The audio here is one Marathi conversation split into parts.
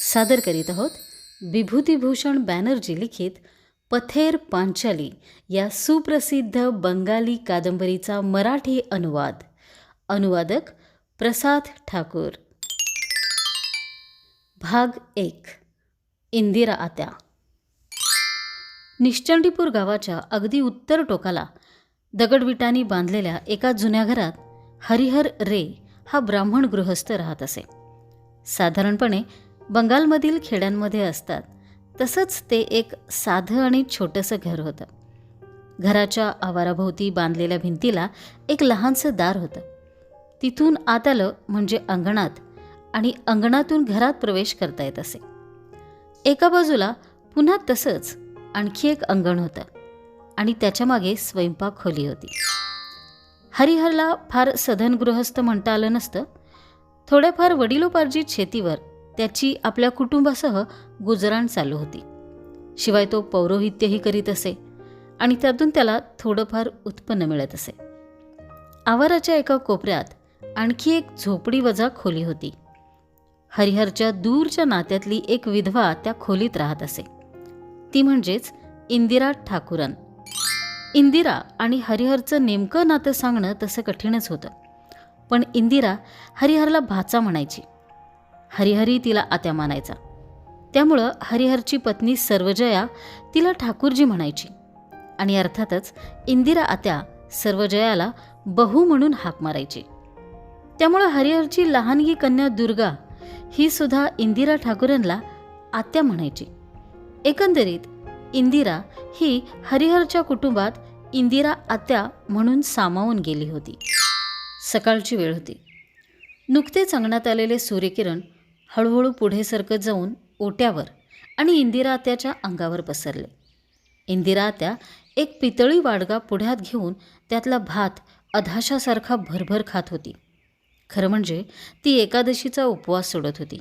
सादर करीत आहोत विभूतिभूषण बॅनर्जी लिखित पथेर पांचाली या सुप्रसिद्ध बंगाली कादंबरीचा मराठी अनुवाद. अनुवादक प्रसाद ठाकूर. भाग 1. इंदिरा आत्या. निश्चंडीपूर गावाच्या अगदी उत्तर टोकाला दगडविटांनी बांधलेल्या एका जुन्या घरात हरिहर रे हा ब्राह्मण गृहस्थ राहत असे. साधारणपणे बंगालमधील खेड्यांमध्ये असतात तसंच ते एक साधं आणि छोटंसं घर होतं. घराच्या आवाराभोवती बांधलेल्या भिंतीला एक लहानसं दार होतं. तिथून आत आलं म्हणजे अंगणात आणि अंगणातून घरात प्रवेश करता येत असे. एका बाजूला पुन्हा तसंच आणखी एक अंगण होतं आणि त्याच्या मागे स्वयंपाक खोली होती. हरिहरला फार सधन गृहस्थ म्हणता आलं नसतं. थोड्याफार वडिलोपार्जित शेतीवर त्याची आपल्या कुटुंबासह गुजराण चालू होती. शिवाय तो पौरोहित्यही करीत असे आणि त्यातून त्याला थोडंफार उत्पन्न मिळत असे. आवाराच्या एका कोपऱ्यात आणखी एक झोपडी वजा खोली होती. हरिहरच्या दूरच्या नात्यातली एक विधवा त्या खोलीत राहत असे. ती म्हणजेच इंदिरा ठाकुरन. इंदिरा आणि हरिहरचं नेमकं नातं सांगणं तसं कठीणच होतं. पण इंदिरा हरिहरला भाचा म्हणायची. हरिहरी तिला आत्या मानायचा. त्यामुळं हरिहरची पत्नी सर्वजया तिला ठाकूरजी म्हणायची आणि अर्थातच इंदिरा आत्या सर्वजयाला बहू म्हणून हाक मारायची. त्यामुळं हरिहरची लहानगी कन्या दुर्गा ही सुद्धा इंदिरा ठाकूरनला आत्या म्हणायची. एकंदरीत इंदिरा ही हरिहरच्या कुटुंबात इंदिरा आत्या म्हणून सामावून गेली होती. सकाळची वेळ होती. नुकतेच अंगणात आलेले सूर्यकिरण हळूहळू पुढे सरकत जाऊन ओट्यावर आणि इंदिरा आत्याच्या अंगावर पसरले. इंदिरा आत्या एक पितळी वाडगा पुढ्यात घेऊन त्यातला भात अधाशासारखा भरभर खात होती. खरं म्हणजे ती एकादशीचा उपवास सोडत होती.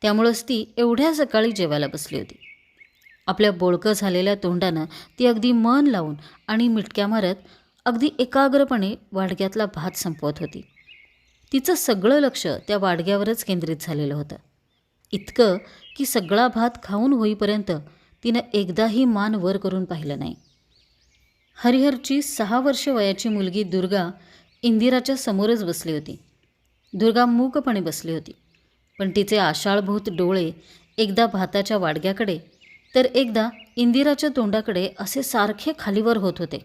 त्यामुळंच ती एवढ्या सकाळी जेवायला बसली होती. आपल्या बोळकं झालेल्या तोंडानं ती अगदी मन लावून आणि मिटक्या मारत अगदी एकाग्रपणे वाडग्यातला भात संपवत होती. तिचं सगळं लक्ष त्या वाडग्यावरच केंद्रित झालेलं होतं. इतकं की सगळा भात खाऊन होईपर्यंत तिनं एकदाही मान वर करून पाहिलं नाही. हरिहरची 6 वर्ष वयाची मुलगी दुर्गा इंदिराच्या समोरच बसली होती. दुर्गा मूकपणे बसली होती, पण तिचे आशाळभूत डोळे एकदा भाताच्या वाडग्याकडे तर एकदा इंदिराच्या तोंडाकडे असे सारखे खालीवर होत होते.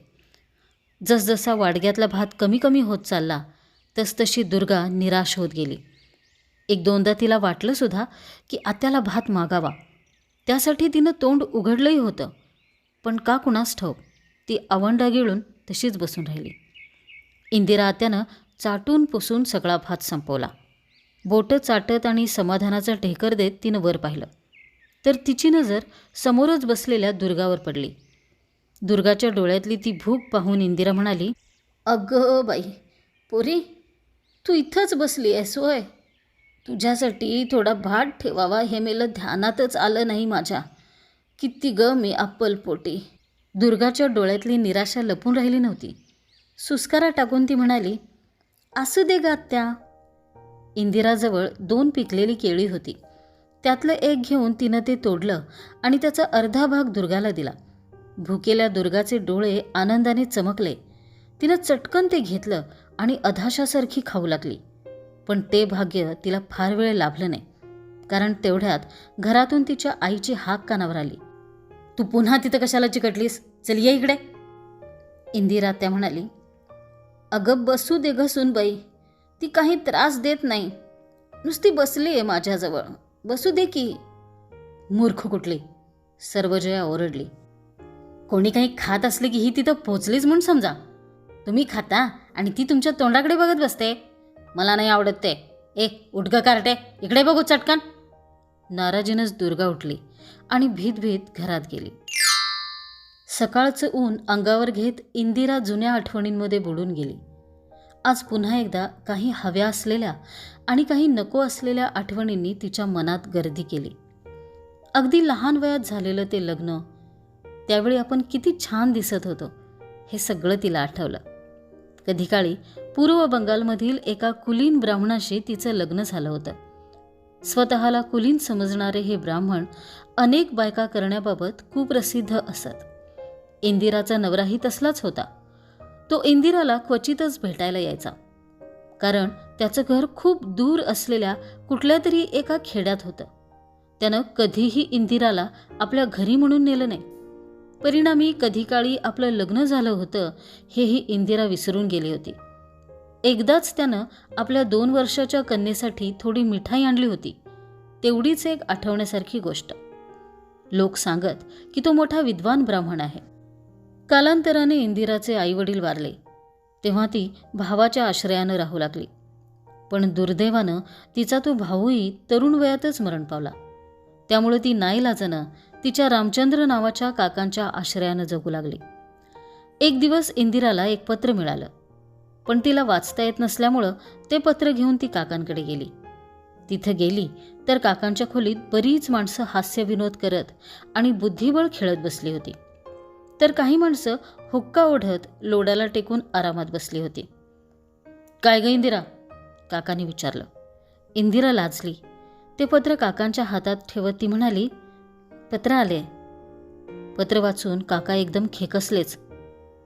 जसजसा वाडग्यातला भात कमी कमी होत चालला तसतशी दुर्गा निराश होत गेली. 1-2दा तिला वाटलं सुद्धा की आत्याला भात मागावा. त्यासाठी तिनं तोंड उघडलंही होतं, पण का कुणास ठाऊक ती आवंडा गिळून तशीच बसून राहिली. इंदिरा आत्यानं चाटून पुसून सगळा भात संपवला. बोटं चाटत आणि समाधानाचा ढेकर देत तिनं वर पाहिलं तर तिची नजर समोरच बसलेल्या दुर्गावर पडली. दुर्गाच्या डोळ्यातली ती भूक पाहून इंदिरा म्हणाली, "अगं बाई पोरी, तू इथंच बसली आहेस होय? तुझ्यासाठी थोडा भात ठेवावा हे मला ध्यानातच आलं नाही माझ्या. किती ग मी अप्पलपोटी." दुर्गाच्या डोळ्यातली निराशा लपून राहिली नव्हती. सुस्कारा टाकून ती म्हणाली, "असू दे ग आत्या." इंदिराजवळ 2 पिकलेली केळी होती. त्यातलं एक घेऊन तिनं ते तोडलं आणि त्याचा अर्धा भाग दुर्गाला दिला. भुकेल्या दुर्गाचे डोळे आनंदाने चमकले. तिनं चटकन ते घेतलं आणि अधाशासारखी खाऊ लागली. पण ते भाग्य तिला फार वेळ लाभलं नाही, कारण तेवढ्यात घरातून तिच्या आईची हाक कानावर आली. "तू पुन्हा तिथं कशाला चिकटलीस? चल ये इकडे." इंदिरा त्या म्हणाली, "अगं बसू दे घसून बाई, ती काही त्रास देत नाही. नुसती बसली आहे माझ्याजवळ, बसू दे की." "मूर्ख कुठली," सर्वजया ओरडली. "कोणी काही खात असले की ही तिथं पोचलीच म्हणून समजा. तुम्ही खाता आणि ती तुमच्या तोंडाकडे बघत बसते. मला नाही आवडत ते. उठ ग कार्टे, इकडे बघू चटकन." नाराजीनंच दुर्गा उठली आणि भीत भीत घरात गेली. सकाळचं ऊन अंगावर घेत इंदिरा जुन्या आठवणींमध्ये बुडून गेली. आज पुन्हा एकदा काही हव्या असलेल्या आणि काही नको असलेल्या आठवणींनी तिच्या मनात गर्दी केली. अगदी लहान वयात झालेलं ते लग्न, त्यावेळी आपण किती छान दिसत होतो हे सगळं तिला आठवलं. कधी काळी पूर्व बंगालमधील एका कुलीन ब्राह्मणाशी तिचं लग्न झालं होतं. स्वतःला कुलीन समजणारे हे ब्राह्मण अनेक बायका करण्याबाबत कुप्रसिद्ध असत. इंदिराचा नवराही तसलाच होता. तो इंदिराला क्वचितच भेटायला यायचा, कारण त्याचं घर खूप दूर असलेल्या कुठल्या तरी एका खेड्यात होतं. त्यानं कधीही इंदिराला आपल्या घरी म्हणून नेलं नाही. परिणामी कधी काळी आपलं लग्न झालं होतं हेही इंदिरा विसरून गेली होती. एकदाच त्यानं आपल्या 2 वर्षाच्या कन्येसाठी थोडी मिठाई आणली होती. तेवढीच एक आठवण्यासारखी गोष्ट. लोक सांगत की तो मोठा विद्वान ब्राह्मण आहे. कालांतराने इंदिराचे आईवडील वारले, तेव्हा ती भावाच्या आश्रयानं राहू लागली. पण दुर्दैवानं तिचा तो भाऊही तरुण वयातच मरण पावला. त्यामुळे ती नाईलाजानं तिच्या रामचंद्र नावाच्या काकांच्या आश्रयानं जगू लागली. एक दिवस इंदिराला एक पत्र मिळालं, पण तिला वाचता येत नसल्यामुळं ते पत्र घेऊन ती काकांकडे गेली. तिथं गेली तर काकांच्या खोलीत बरीच माणसं हास्यविनोद करत आणि बुद्धिबळ खेळत बसली होती, तर काही माणसं हुक्का ओढत लोडाला टेकून आरामात बसली होती. काय ग इंदिरा? काकांनी विचारलं. इंदिरा लाजली. ते पत्र काकांच्या हातात ठेवत ती म्हणाली, पत्र आले. पत्र वाचून काका एकदम खेकसलेच.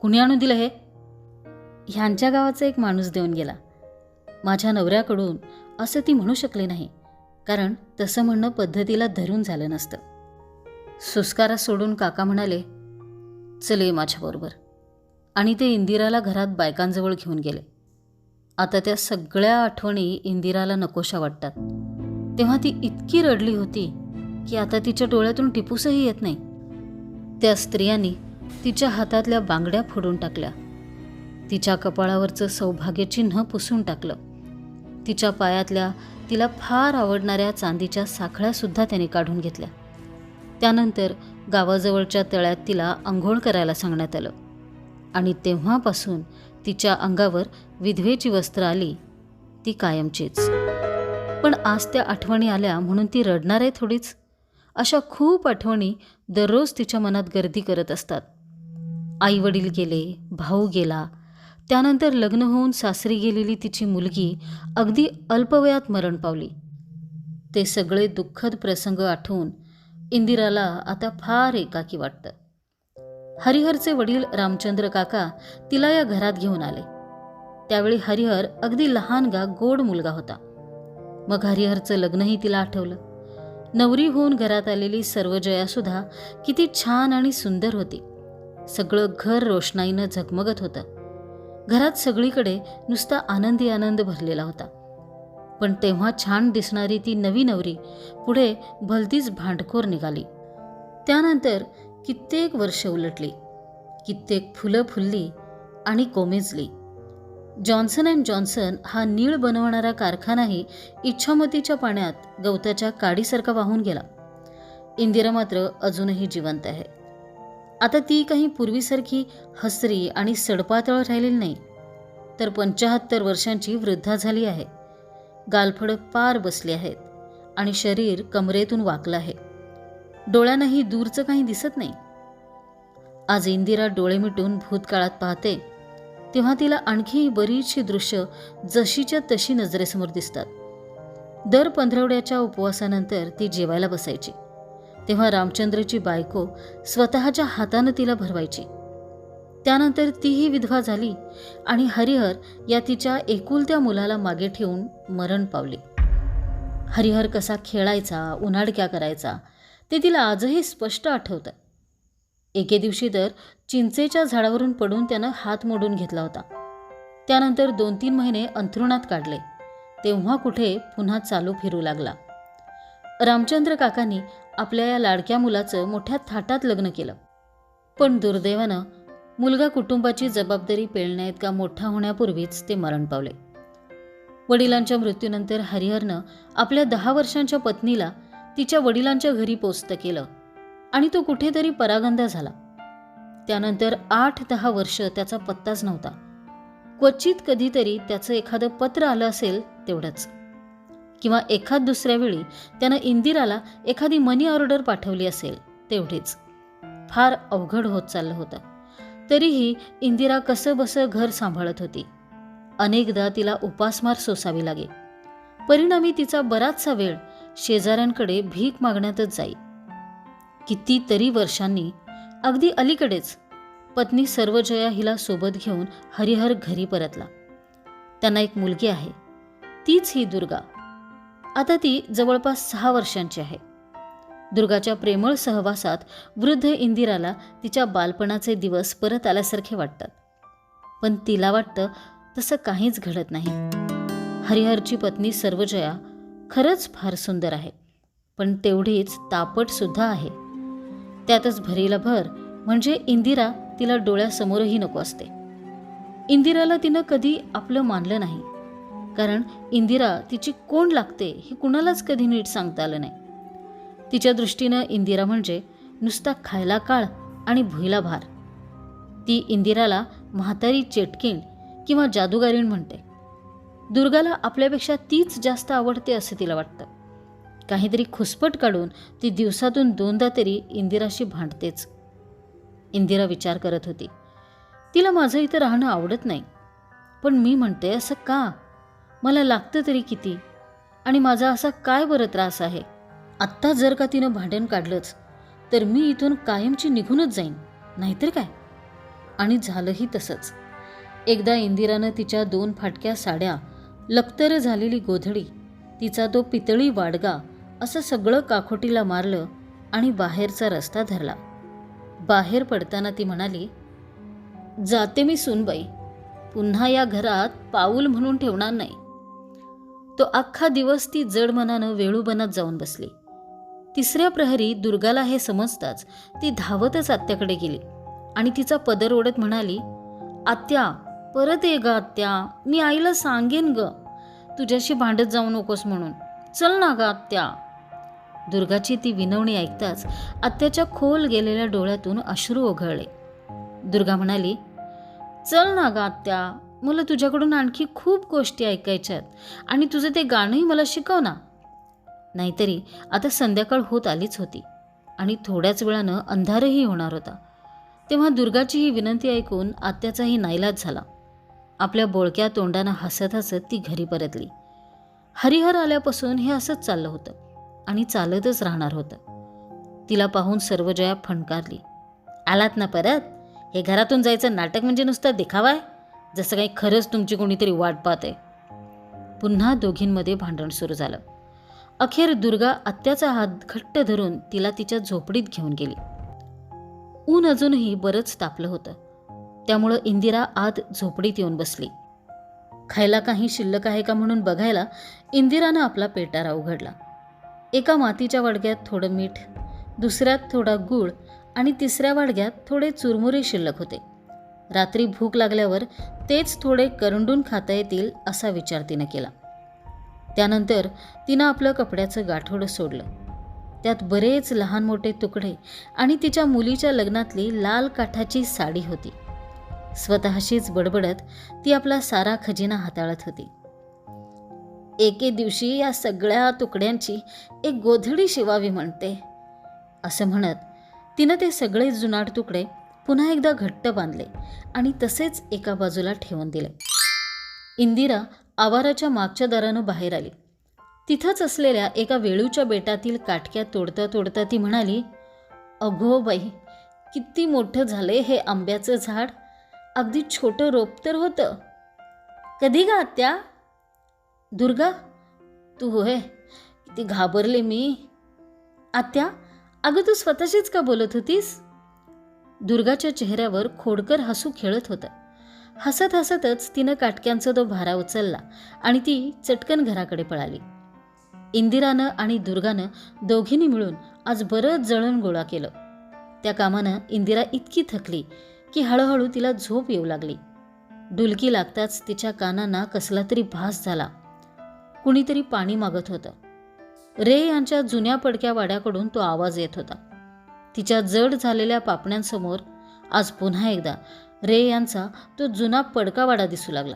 कुणी आणून दिलं हे? ह्यांच्या गावाचा एक माणूस देऊन गेला. माझ्या नवऱ्याकडून असं ती म्हणू शकली नाही, कारण तसं म्हणणं पद्धतीला धरून झालं नसतं. सुस्कारा सोडून काका म्हणाले, चल ये माझ्याबरोबर. आणि ते इंदिराला घरात बायकांजवळ घेऊन गेले. आता त्या सगळ्या आठवणी इंदिराला नकोशा वाटतात. तेव्हा ती इतकी रडली होती की आता तिच्या डोळ्यातून टिपूसही येत नाही. त्या स्त्रियांनी तिच्या हातातल्या बांगड्या फोडून टाकल्या, तिच्या कपाळावरचं सौभाग्यचिन्ह पुसून टाकलं. तिच्या पायातल्या तिला फार आवडणाऱ्या चांदीच्या साखळ्यासुद्धा त्याने काढून घेतल्या. त्यानंतर गावाजवळच्या तळ्यात तिला अंघोळ करायला सांगण्यात आलं आणि तेव्हापासून तिच्या अंगावर विधवेची वस्त्र आली, ती कायमचीच. पण आज त्या आठवणी आल्या म्हणून ती रडणार आहे थोडीच. अशा खूप आठवणी दररोज तिच्या मनात गर्दी करत असतात. आईवडील गेले, भाऊ गेला, त्यानंतर लग्न होऊन सासरी गेलेली तिची मुलगी अगदी अल्पवयात मरण पावली. ते सगळे दुःखद प्रसंग आठवून इंदिराला आता फार एकाकी वाटतं. हरिहरचे वडील रामचंद्र काका तिला या घरात घेऊन आले. त्यावेळी हरिहर अगदी लहानगा गोड मुलगा होता. मग हरिहरचं लग्नही तिला आठवलं. नवरी होऊन घरात आलेली सर्वजयासुद्धा किती छान आणि सुंदर होती. सगळं घर रोषणाईनं झगमगत होतं. घरात सगळीकडे नुसता आनंदी आनंद भरलेला होता. पण तेव्हा छान दिसणारी ती नवी नवरी पुढे भलतीच भांडखोर निघाली. त्यानंतर कित्येक वर्ष उलटली, कित्येक फुलं फुलली आणि कोमेजली. जॉन्सन अँड जॉन्सन हा नीळ बनवणारा कारखानाही इच्छामतीच्या पाण्यात गवताच्या काडीसारखा वाहून गेला. इंदिरा मात्र अजूनही जिवंत आहे. आता ती काही पूर्वीसारखी हसरी आणि सडपातळ राहिलेली नाही, तर 75 वर्षांची वृद्धा झाली आहे. गालफडं पार बसली आहेत आणि शरीर कमरेतून वाकलं आहे. डोळ्यांनाही दूरचं काही दिसत नाही. आज इंदिरा डोळे मिटून भूतकाळात पाहते तेव्हा तिला आणखी बरीचशी दृश्य जशीच्या तशी नजरेसमोर दिसतात. दर पंधरवड्याच्या उपवासानंतर ती जेवायला बसायची, तेव्हा रामचंद्रची बायको स्वतःच्या हातानं तिला भरवायची. त्यानंतर तीही विधवा झाली आणि हरिहर या तिच्या एकुलत्या मुलाला मागे ठेवून मरण पावली. हरिहर कसा खेळायचा, उन्हाडक्या करायचा ते तिला आजही स्पष्ट आठवतं. एके दिवशी तर चिंचेच्या झाडावरून पडून त्यानं हात मोडून घेतला होता. त्यानंतर 2-3 महिने अंथरुणात काढले, तेव्हा कुठे पुन्हा चालू फिरू लागला. रामचंद्र काकांनी आपल्या या लाडक्या मुलाचं मोठ्या थाटात लग्न केलं. पण दुर्दैवानं मुलगा कुटुंबाची जबाबदारी पेलण्याइतका मोठा होण्यापूर्वीच ते मरण पावले. वडिलांच्या मृत्यूनंतर हरिहरनं आपल्या 10 वर्षांच्या पत्नीला तिच्या वडिलांच्या घरी पोस्त केलं आणि तो कुठेतरी परागंदा झाला. त्यानंतर 8-10 वर्ष त्याचा पत्ताच नव्हता. क्वचित कधीतरी त्याचं एखादं पत्र आलं असेल तेवढंच, किंवा एखाद दुसऱ्या वेळी त्यानं इंदिराला एखादी मनी ऑर्डर पाठवली असेल तेवढीच. फार अवघड होत चाललं होतं. तरीही इंदिरा कसं बसं घर सांभाळत होती. अनेकदा तिला उपासमार सोसावी लागे. परिणामी तिचा बराचसा वेळ शेजाऱ्यांकडे भीक मागण्यातच जाई. कितीतरी वर्षांनी अगदी अलीकडेच पत्नी सर्वजया हिला सोबत घेऊन हरिहर घरी परतला. त्यांना एक मुलगी आहे, तीच ही दुर्गा. आता ती जवळपास 6 वर्षांची आहे. दुर्गाच्या प्रेमळ सहवासात वृद्ध इंदिराला तिच्या बालपणाचे दिवस परत आल्यासारखे वाटतात. पण तिला वाटतं तसं काहीच घडत नाही. हरिहरची पत्नी सर्वजया खरंच फार सुंदर आहे, पण तेवढीच तापट सुद्धा आहे. त्यातच भरीला भर म्हणजे इंदिरा तिला डोळ्यासमोरही नको असते. इंदिराला तिनं कधी आपलं मानलं नाही, कारण इंदिरा तिची कोण लागते हे कुणालाच कधी नीट सांगता आलं नाही. तिच्या दृष्टीनं इंदिरा म्हणजे नुसता खायला काळ आणि भुईला भार. ती इंदिराला म्हातारी चेटकीण किंवा जादूगारीण म्हणते. दुर्गाला आपल्यापेक्षा तीच जास्त आवडते असं तिला वाटतं. काहीतरी खुसपट काढून ती दिवसातून 2दा तरी इंदिराशी भांडतेच. इंदिरा विचार करत होती, तिला माझं इथं राहणं आवडत नाही, पण मी म्हणते असं का? मला लागतं तरी किती, आणि माझा असा काय बरं त्रास आहे? आत्ता जर का तिनं भांडण काढलंच तर मी इथून कायमची निघूनच जाईन, नाहीतर काय? आणि झालंही तसंच. एकदा इंदिरानं तिच्या 2 फाटक्या साड्या, लक्तर झालेली गोधडी, तिचा तो पितळी वाडगा असं सगळं काखोटीला मारलं आणि बाहेरचा रस्ता धरला. बाहेर पडताना ती म्हणाली, जाते मी सूनबाई, पुन्हा या घरात पाऊल म्हणून ठेवणार नाही. तो अख्खा दिवस ती जड मनानं वेळूबनात जाऊन बसली. 3ऱ्या प्रहरी दुर्गाला हे समजताच ती धावतच आत्याकडे गेली आणि तिचा पदर ओढत म्हणाली, आत्या परत ये ग आत्या, मी आईला सांगेन ग, तुझ्याशी भांडत जाऊ नकोस म्हणून, चल ना ग आत्या. दुर्गाची ती विनवणी ऐकताच आत्याच्या खोल गेलेल्या डोळ्यातून अश्रू ओघळले. दुर्गा म्हणाली, चल ना ग आत्या, मला तुझ्याकडून आणखी खूप गोष्टी ऐकायच्यात आणि तुझं ते गाणंही मला शिकव ना. नाहीतरी आता संध्याकाळ होत आलीच होती आणि थोड्याच वेळानं अंधारही होणार होता. तेव्हा दुर्गाची ही विनंती ऐकून आत्याचाही नाईलाज झाला. आपल्या बोळक्या तोंडानं हसत हसत ती घरी परतली. हरिहर आल्यापासून हे असंच चाललं होतं आणि चालतच राहणार होतं. तिला पाहून सर्वजया फणकारली, आलात ना परत? हे घरातून जायचं नाटक म्हणजे नुसतं देखावा आहे, जसं काही खरंच तुमची कोणीतरी वाट पाहते. पुन्हा दोघींमध्ये भांडण सुरू झालं. अखेर दुर्गा आत्याचा हात घट्ट धरून तिला तिच्या झोपडीत घेऊन गेली. ऊन अजूनही बरंच तापलं होतं, त्यामुळं इंदिरा आत झोपडीत येऊन बसली. खायला काही शिल्लक आहे का म्हणून बघायला इंदिरानं आपला पेटारा उघडला. एका मातीच्या वाडग्यात थोडं मीठ, दुसऱ्यात थोडा गूळ आणि 3ऱ्या वाडग्यात थोडे चुरमुरे शिल्लक होते. रात्री भूक लागल्यावर तेच थोडे करंडून खाता येतील असा विचार तिनं केला. त्यानंतर तिनं आपलं कपड्याचं गाठोडं सोडलं. त्यात बरेच लहान मोठे तुकडे आणि तिच्या मुलीच्या लग्नातली लाल काठाची साडी होती. स्वतःशीच बडबडत ती आपला सारा खजिना हाताळत होती. एके दिवशी या सगळ्या तुकड्यांची एक गोधडी शिवावी म्हणते, असं म्हणत तिनं ते सगळे जुनाट तुकडे पुन्हा एकदा घट्ट बांधले आणि तसेच एका बाजूला ठेवून दिले. इंदिरा आवाराच्या मागच्या दारानं बाहेर आली. तिथंच असलेल्या एका वेळूच्या बेटातील काटक्या तोडता तोडता ती म्हणाली, अगो बाई, किती मोठं झालंय हे आंब्याचं झाड, अगदी छोटं रोप तर होतं. कधी ग आत्या? दुर्गा, तू होय, किती घाबरले मी. आत्या, अगं तू स्वतःशीच का बोलत होतीस? दुर्गाच्या चेहऱ्यावर खोडकर हसू खेळत होतं. हसत हसतच तिनं काटक्यांचा तो भारा उचलला आणि ती चटकन घराकडे पळाली. इंदिरानं आणि दुर्गानं दोघींनी मिळून आज बरंच जळण गोळा केलं. त्या कामानं इंदिरा इतकी थकली की हळूहळू तिला झोप येऊ लागली. डुलकी लागताच तिच्या कानांना कसला तरी भास झाला. कुणीतरी पाणी मागत होतं. रे यांच्या जुन्या पडक्या वाड्याकडून तो आवाज येत होता. तिच्या जड झालेल्या पापण्यांसमोर आज पुन्हा एकदा रे यांचा तो जुना पडका वाडा दिसू लागला.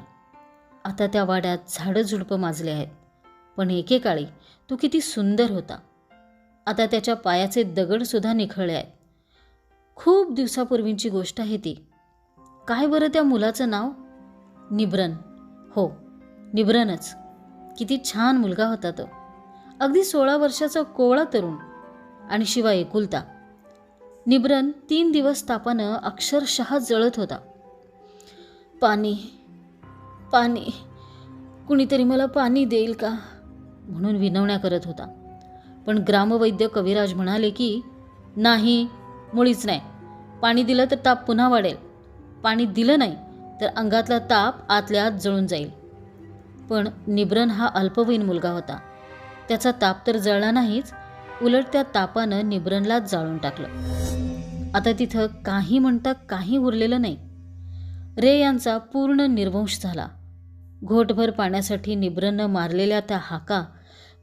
आता त्या वाड्यात झाडं झुडपं माजले आहेत, पण एकेकाळी तो किती सुंदर होता. आता त्याच्या पायाचे दगडसुद्धा निखळले आहेत. खूप दिवसापूर्वींची गोष्ट आहे ती. काय बरं त्या मुलाचं नाव? निब्रन. हो, निब्रनच. किती छान मुलगा होता तो. अगदी 16 वर्षाचा कोवळा तरुण आणि शिवाय एकुलता. निब्रन 3 दिवस तापानं अक्षरशः जळत होता. पाणी पाणी, कुणीतरी मला पाणी देईल का म्हणून विनवण्या करत होता. पण ग्रामवैद्य कविराज म्हणाले की नाही, मुळीच नाही. पाणी दिलं तर ताप पुन्हा वाढेल, पाणी दिलं नाही तर अंगातला ताप आतल्या आत जळून जाईल. पण निब्रन हा अल्पवयीन मुलगा होता. त्याचा ताप तर जळला नाहीच, उलट त्या तापानं निब्रनलाच जाळून टाकलं. आता तिथं काही म्हणता काही उरलेलं नाही. रे यांचा पूर्ण निर्वंश झाला. घोटभर पाण्यासाठी निब्रननं मारलेल्या त्या हाका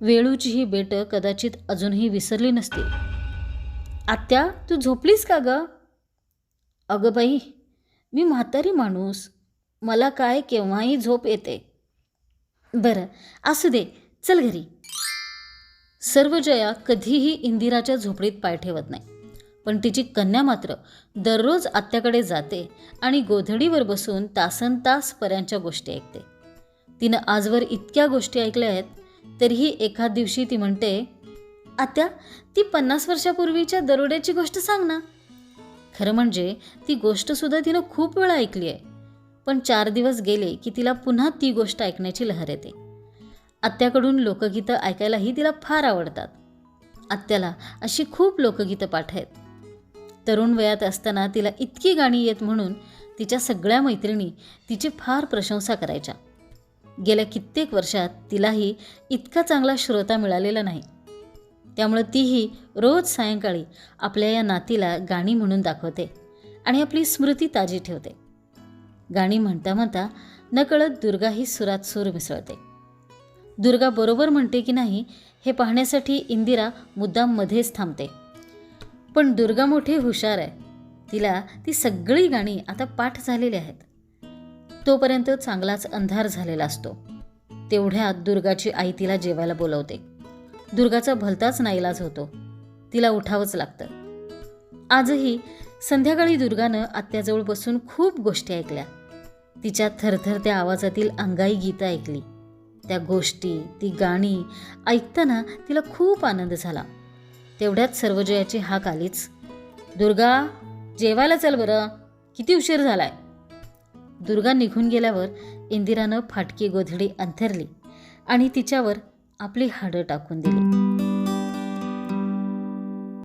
वेळूची ही बेटं कदाचित अजूनही विसरली नसतील. आत्या, तू झोपलीस का ग? अगं बाई, मी म्हातारी माणूस, मला काय केव्हाही झोप येते. बरं, असू दे, चल घरी. सर्वजया कधीही इंदिराच्या झोपडीत पाय ठेवत नाही. पण तिची कन्या मात्र दररोज आत्याकडे जाते आणि गोधडीवर बसून तासनतास पर्यांच्या गोष्टी ऐकते. तिनं आजवर इतक्या गोष्टी ऐकल्या आहेत, तरीही एखाद दिवशी ती म्हणते, आत्या, ती 50 वर्षापूर्वीच्या दरोड्याची गोष्ट सांग ना. खरं म्हणजे ती गोष्टसुद्धा तिनं खूप वेळा ऐकली आहे. पण 4 दिवस गेले की तिला पुन्हा ती गोष्ट ऐकण्याची लहर येते. आत्याकडून लोकगीतं ऐकायलाही तिला फार आवडतात. आत्याला अशी खूप लोकगीतं पाठ आहेत. तरुण वयात असताना तिला इतकी गाणी येत म्हणून तिच्या सगळ्या मैत्रिणी तिची फार प्रशंसा करायच्या. गेल्या कित्येक वर्षात तिलाही इतका चांगला श्रोता मिळालेला नाही. त्यामुळे तीही रोज सायंकाळी आपल्या या नातीला गाणी म्हणून दाखवते आणि आपली स्मृती ताजी ठेवते. गाणी म्हणता म्हणता नकळत दुर्गाही सुरात सूर मिसळते. दुर्गा बरोबर म्हणते की नाही हे पाहण्यासाठी इंदिरा मुद्दाम मध्येच थांबते. पण दुर्गा मोठी हुशार आहे. तिला ती सगळी गाणी आता पाठ झालेली आहेत. तोपर्यंत चांगलाच अंधार झालेला असतो. तेवढ्यात दुर्गाची आई तिला जेवायला बोलवते. दुर्गाचा भलताच नाईलाज होतो. तिला उठावंच लागतं. आजही संध्याकाळी दुर्गानं आत्याजवळ बसून खूप गोष्टी ऐकल्या. तिच्या थरथरत्या आवाजातील अंगाई गीतं ऐकली. त्या गोष्टी, ती गाणी ऐकताना तिला खूप आनंद झाला. तेवढ्यात सर्वजयाची हाक आलीच, दुर्गा, जेवायला चल बरं, किती उशीर झालाय. दुर्गा निघून गेल्यावर इंदिरानं फाटकी गोधडी अंथरली आणि तिच्यावर आपली हाडं टाकून दिली.